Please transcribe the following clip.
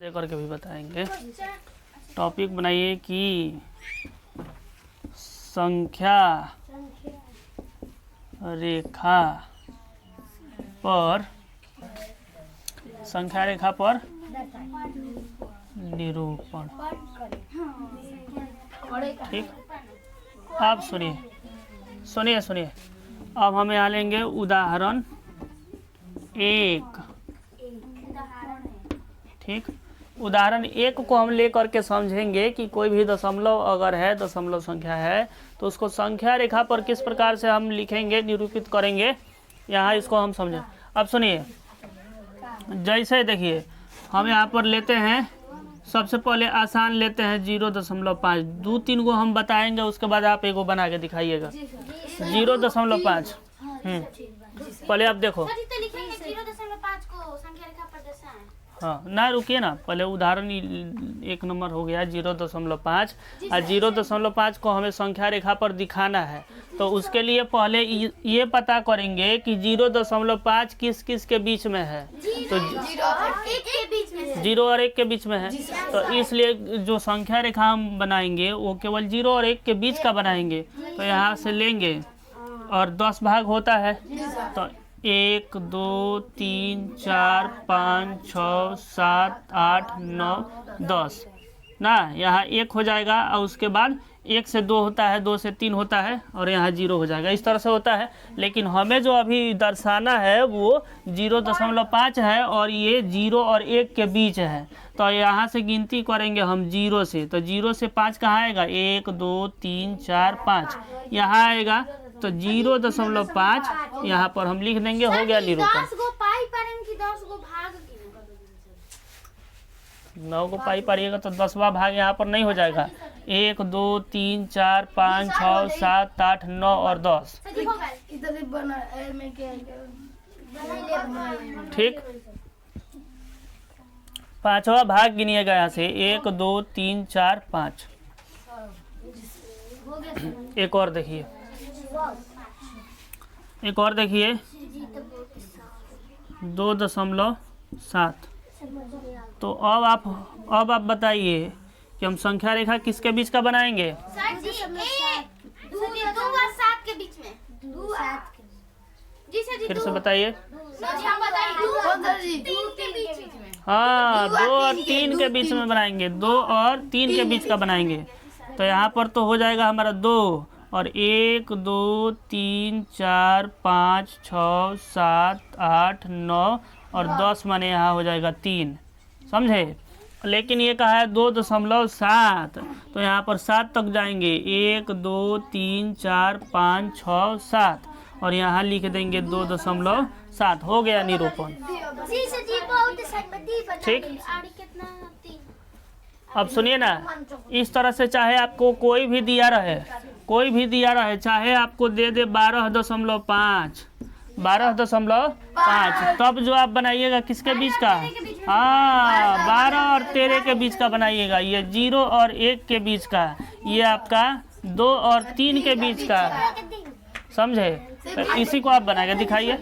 दे करके भी बताएंगे। टॉपिक बनाइए कि संख्या रेखा पर निरूपण। ठीक, आप सुनिए अब हम यहाँ लेंगे उदाहरण 1। ठीक, उदाहरण 1 को हम ले करके समझेंगे कि कोई भी दशमलव अगर है, दशमलव संख्या है, तो उसको संख्या रेखा पर किस प्रकार से हम लिखेंगे, निरूपित करेंगे। यहाँ इसको हम समझें। अब सुनिए, जैसे देखिए हम यहाँ पर लेते हैं, सबसे पहले आसान लेते हैं 0.5। 2-3 को हम बताएंगे, उसके बाद आप एगो बना के दिखाइएगा। 0.5। पहले आप देखो, हाँ ना रुकिए ना, पहले उदाहरण 1 नंबर हो गया 0.5 और 0.5 को हमें संख्या रेखा पर दिखाना है। तो उसके लिए पहले ये पता करेंगे कि 0.5 किस किस के बीच में है। तो 0 और 1 के बीच में है। तो इसलिए जो संख्या रेखा हम बनाएंगे वो केवल 0 और 1 के बीच का बनाएंगे। तो यहाँ से लेंगे और 10 भाग होता है। तो 1 2 3 4 5 6 7 8 9 10 ना, यहाँ 1 हो जाएगा और उसके बाद 1 से 2 होता है, 2 से 3 होता है और यहाँ 0 हो जाएगा। इस तरह से होता है। लेकिन हमें जो अभी दर्शाना है वो 0.5 है और ये 0 और 1 के बीच है। तो यहाँ से गिनती करेंगे हम 0 से। तो 0 से 5 कहाँ आएगा? 1 2 3 4 5 यहाँ आएगा। तो 0.5 यहाँ पर हम लिख देंगे, हो गया निरूपण। 9 को पाई पारिएगा तो 10वां भाग यहाँ पर नहीं हो जाएगा। 1 2 3 4 5 6 7 8 9 और 10। ठीक, 5वां भाग गिनिएगा यहाँ से। 1 2 3 4 5। एक और देखिए, एक और देखिए 2.7। तो अब आप बताइए कि हम संख्या रेखा किसके बीच का बनाएंगे? 2 के बीच में। फिर से बताइए। हाँ, 2 और 3 के बीच में बनाएंगे। 2 और 3 के बीच का बनाएंगे। तो यहाँ पर तो हो जाएगा हमारा 2 और 1 2 3 4 5 6 7 8 9 और 10 माने यहाँ हो जाएगा 3। समझे? लेकिन ये कहा है 2.7, तो यहाँ पर 7 तक जाएंगे। 1 2 3 4 5 6 7 और यहाँ लिख देंगे 2.7। हो गया निरूपण। ठीक, अब सुनिए ना, इस तरह से चाहे आपको कोई भी दिया रहे, चाहे आपको दे दे 12.5, तब जो आप बनाइएगा किसके बीच का? हाँ, 12 और 13 के बीच का बनाइएगा। ये 0 और 1 के बीच का, ये आपका 2 और 3 के बीच का। समझे? तो इसी को आप बना के दिखाइए,